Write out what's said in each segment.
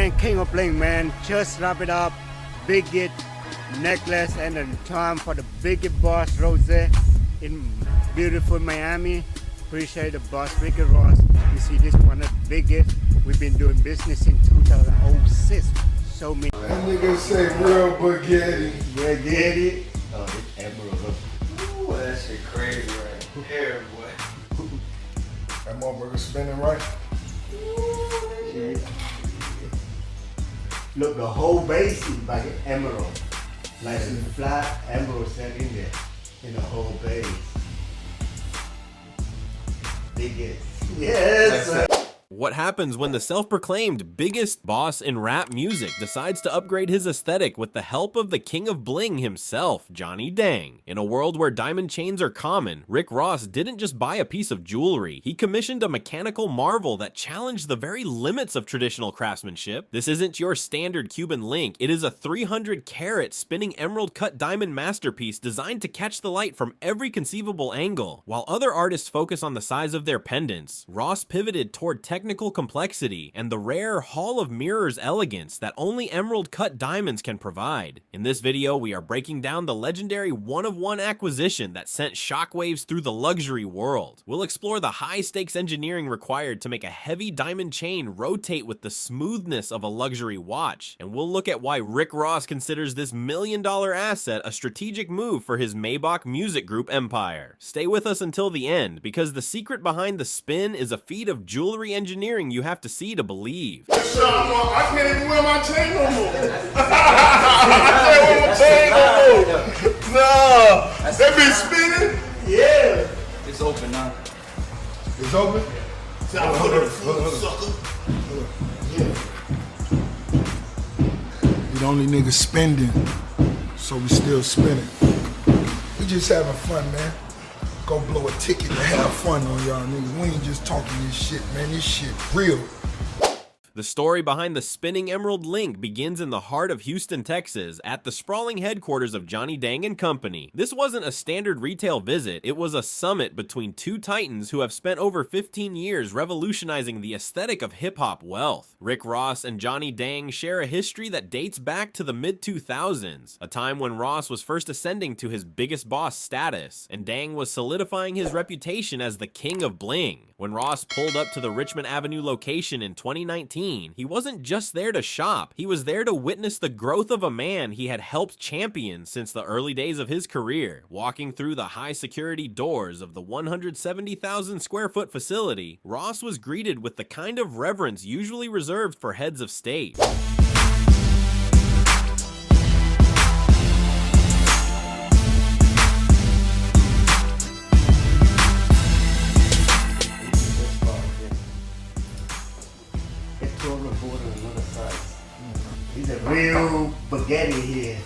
man, King of Bling, man. Just wrap it up. Biggest necklace and then time for the biggest boss Rose in beautiful Miami. Appreciate the boss, Ricky Ross. You see, this one of the biggest. We've been doing business in 2006. So many. That nigga say real baguette. Baguette. Oh, this emerald. Ooh, that shit crazy right here, boy. That motherfucker spinning right. Yeah. Look, the whole base is like an emerald. Like a flat emerald set in there. In the whole base. Biggest. Yes! What happens when the self-proclaimed biggest boss in rap music decides to upgrade his aesthetic with the help of the King of Bling himself, Johnny Dang? In a world where diamond chains are common, Rick Ross didn't just buy a piece of jewelry. He commissioned a mechanical marvel that challenged the very limits of traditional craftsmanship. This isn't your standard Cuban link. It is a 300-carat spinning emerald-cut diamond masterpiece designed to catch the light from every conceivable angle. While other artists focus on the size of their pendants, Ross pivoted toward technical complexity and the rare Hall of Mirrors elegance that only emerald-cut diamonds can provide. In this video, we are breaking down the legendary one-of-one acquisition that sent shockwaves through the luxury world. We'll explore the high-stakes engineering required to make a heavy diamond chain rotate with the smoothness of a luxury watch, and we'll look at why Rick Ross considers this million-dollar asset a strategic move for his Maybach music group empire. Stay with us until the end, because the secret behind the spin is a feat of jewelry engineering you have to see to believe. I can't even wear my chain no more. I can't wear my chain no more. No. That be spinning? Yeah! It's open now. It's open? We the only niggas spending, so we still spinning. We just having fun, man. Go blow a ticket to have fun on y'all niggas. We ain't just talking this shit, man. This shit real. The story behind the spinning emerald link begins in the heart of Houston, Texas, at the sprawling headquarters of Johnny Dang and Company. This wasn't a standard retail visit, it was a summit between two titans who have spent over 15 years revolutionizing the aesthetic of hip-hop wealth. Rick Ross and Johnny Dang share a history that dates back to the mid-2000s, a time when Ross was first ascending to his biggest boss status, and Dang was solidifying his reputation as the King of Bling. When Ross pulled up to the Richmond Avenue location in 2019, he wasn't just there to shop, he was there to witness the growth of a man he had helped champion since the early days of his career. Walking through the high security doors of the 170,000 square foot facility, Ross was greeted with the kind of reverence usually reserved for heads of state. He's a real baguette here.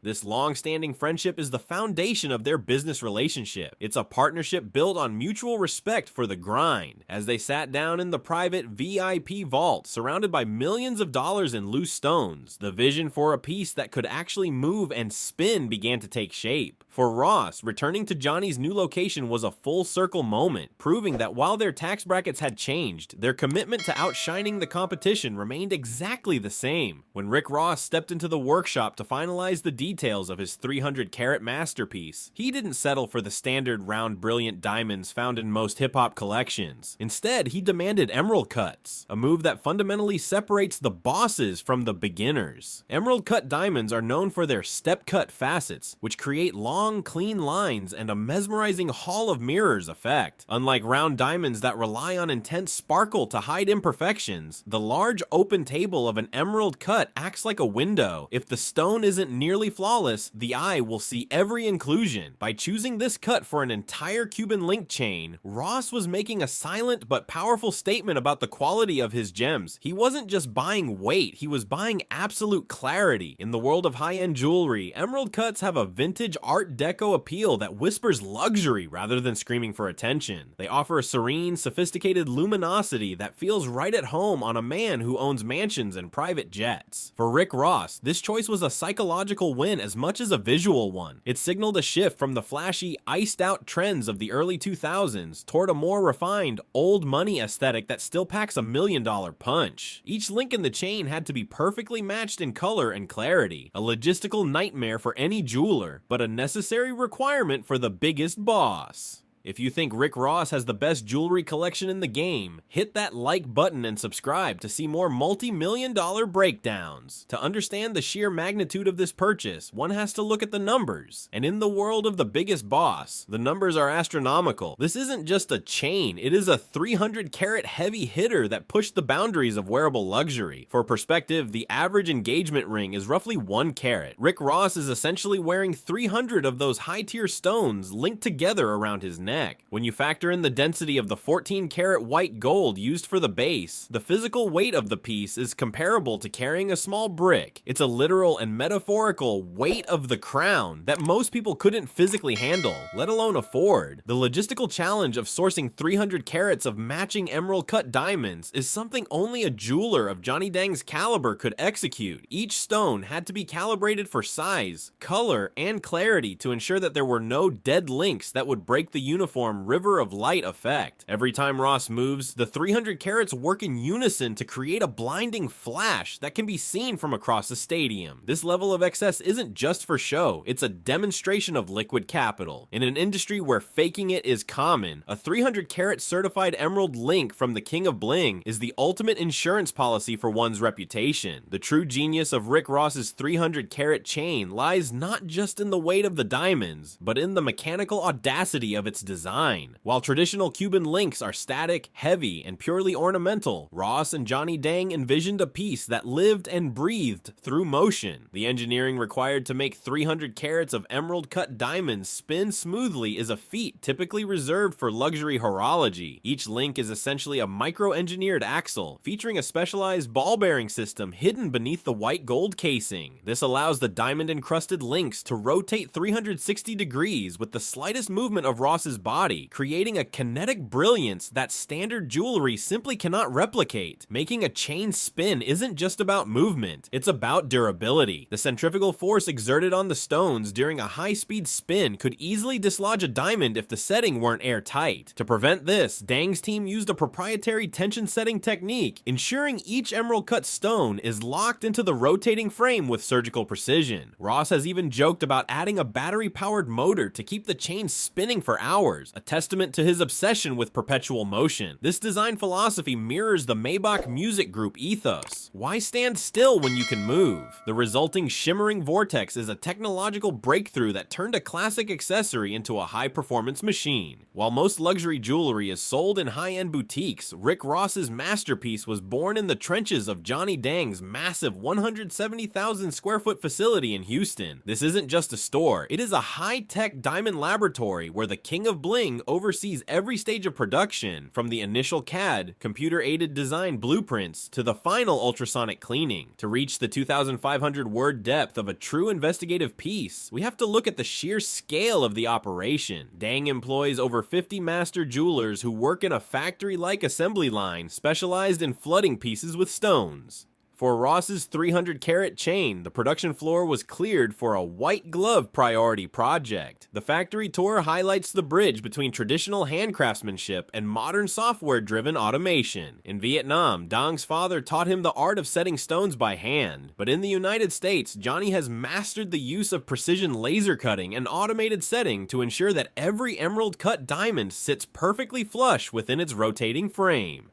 This long-standing friendship is the foundation of their business relationship. It's a partnership built on mutual respect for the grind. As they sat down in the private VIP vault, surrounded by millions of dollars in loose stones, the vision for a piece that could actually move and spin began to take shape. For Ross, returning to Johnny's new location was a full-circle moment, proving that while their tax brackets had changed, their commitment to outshining the competition remained exactly the same. When Rick Ross stepped into the workshop to finalize the details of his 300-carat masterpiece, he didn't settle for the standard round brilliant diamonds found in most hip-hop collections. Instead, he demanded emerald cuts, a move that fundamentally separates the bosses from the beginners. Emerald-cut diamonds are known for their step-cut facets, which create long, clean lines and a mesmerizing Hall of Mirrors effect. Unlike round diamonds that rely on intense sparkle to hide imperfections, the large open table of an emerald cut acts like a window. If the stone isn't nearly flawless, the eye will see every inclusion. By choosing this cut for an entire Cuban link chain, Ross was making a silent but powerful statement about the quality of his gems. He wasn't just buying weight, he was buying absolute clarity. In the world of high-end jewelry, emerald cuts have a vintage art Art Deco appeal that whispers luxury rather than screaming for attention. They offer a serene, sophisticated luminosity that feels right at home on a man who owns mansions and private jets. For Rick Ross, this choice was a psychological win as much as a visual one. It signaled a shift from the flashy, iced-out trends of the early 2000s toward a more refined, old money aesthetic that still packs a million-dollar punch. Each link in the chain had to be perfectly matched in color and clarity, a logistical nightmare for any jeweler, but a necessary requirement for the biggest boss. If you think Rick Ross has the best jewelry collection in the game, hit that like button and subscribe to see more multi-million-dollar breakdowns. To understand the sheer magnitude of this purchase, one has to look at the numbers. And in the world of the biggest boss, the numbers are astronomical. This isn't just a chain, it is a 300 carat heavy hitter that pushed the boundaries of wearable luxury. For perspective, the average engagement ring is roughly 1 carat. Rick Ross is essentially wearing 300 of those high-tier stones linked together around his neck. When you factor in the density of the 14 karat white gold used for the base, the physical weight of the piece is comparable to carrying a small brick. It's a literal and metaphorical weight of the crown that most people couldn't physically handle, let alone afford. The logistical challenge of sourcing 300 carats of matching emerald cut diamonds is something only a jeweler of Johnny Dang's caliber could execute. Each stone had to be calibrated for size, color, and clarity to ensure that there were no dead links that would break the uniform river of light effect. Every time Ross moves, the 300 carats work in unison to create a blinding flash that can be seen from across the stadium. This level of excess isn't just for show, it's a demonstration of liquid capital. In an industry where faking it is common, a 300 carat certified emerald link from the King of Bling is the ultimate insurance policy for one's reputation. The true genius of Rick Ross's 300 carat chain lies not just in the weight of the diamonds, but in the mechanical audacity of its design. While traditional Cuban links are static, heavy, and purely ornamental, Ross and Johnny Dang envisioned a piece that lived and breathed through motion. The engineering required to make 300 carats of emerald-cut diamonds spin smoothly is a feat typically reserved for luxury horology. Each link is essentially a micro-engineered axle, featuring a specialized ball-bearing system hidden beneath the white gold casing. This allows the diamond-encrusted links to rotate 360 degrees with the slightest movement of Ross's body, creating a kinetic brilliance that standard jewelry simply cannot replicate. Making a chain spin isn't just about movement, it's about durability. The centrifugal force exerted on the stones during a high-speed spin could easily dislodge a diamond if the setting weren't airtight. To prevent this, Dang's team used a proprietary tension setting technique, ensuring each emerald-cut stone is locked into the rotating frame with surgical precision. Ross has even joked about adding a battery-powered motor to keep the chain spinning for hours, a testament to his obsession with perpetual motion. This design philosophy mirrors the Maybach music group ethos. Why stand still when you can move? The resulting shimmering vortex is a technological breakthrough that turned a classic accessory into a high-performance machine. While most luxury jewelry is sold in high-end boutiques, Rick Ross's masterpiece was born in the trenches of Johnny Dang's massive 170,000 square foot facility in Houston. This isn't just a store, it is a high-tech diamond laboratory where the King of Bling oversees every stage of production, from the initial CAD, computer-aided design blueprints, to the final ultrasonic cleaning. To reach the 2,500 word depth of a true investigative piece, we have to look at the sheer scale of the operation. Dang employs over 50 master jewelers who work in a factory-like assembly line specialized in flooding pieces with stones. For Ross's 300 carat chain, the production floor was cleared for a white glove priority project. The factory tour highlights the bridge between traditional hand craftsmanship and modern software-driven automation. In Vietnam, Dang's father taught him the art of setting stones by hand, but in the United States, Johnny has mastered the use of precision laser cutting and automated setting to ensure that every emerald-cut diamond sits perfectly flush within its rotating frame.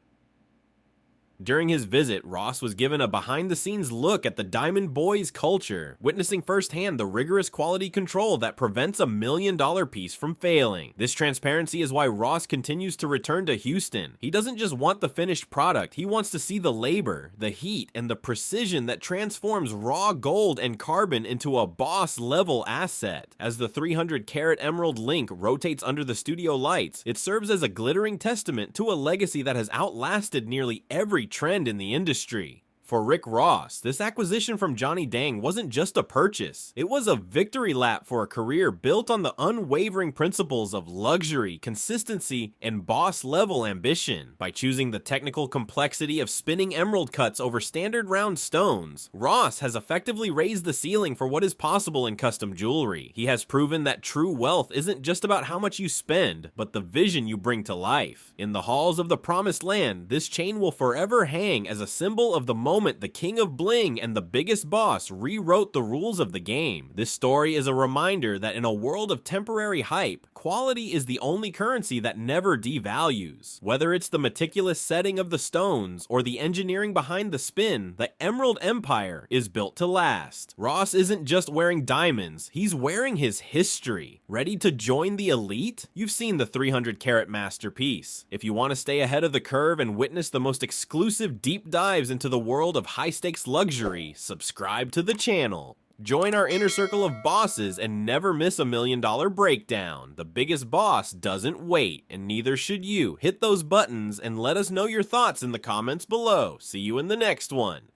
During his visit, Ross was given a behind-the-scenes look at the Diamond Boys culture, witnessing firsthand the rigorous quality control that prevents a million-dollar piece from failing. This transparency is why Ross continues to return to Houston. He doesn't just want the finished product, he wants to see the labor, the heat, and the precision that transforms raw gold and carbon into a boss-level asset. As the 300-carat emerald link rotates under the studio lights, it serves as a glittering testament to a legacy that has outlasted nearly every trend in the industry. For Rick Ross, this acquisition from Johnny Dang wasn't just a purchase, it was a victory lap for a career built on the unwavering principles of luxury, consistency, and boss-level ambition. By choosing the technical complexity of spinning emerald cuts over standard round stones, Ross has effectively raised the ceiling for what is possible in custom jewelry. He has proven that true wealth isn't just about how much you spend, but the vision you bring to life. In the halls of the Promised Land, this chain will forever hang as a symbol of the moment the King of Bling and the biggest boss rewrote the rules of the game. This story is a reminder that in a world of temporary hype, quality is the only currency that never devalues. Whether it's the meticulous setting of the stones or the engineering behind the spin, the Emerald Empire is built to last. Ross isn't just wearing diamonds, he's wearing his history. Ready to join the elite? You've seen the 300 carat masterpiece. If you want to stay ahead of the curve and witness the most exclusive deep dives into the world of high-stakes luxury, subscribe to the channel. Join our inner circle of bosses and never miss $1 million breakdown. The biggest boss doesn't wait, and neither should you. Hit those buttons and let us know your thoughts in the comments below. See you in the next one.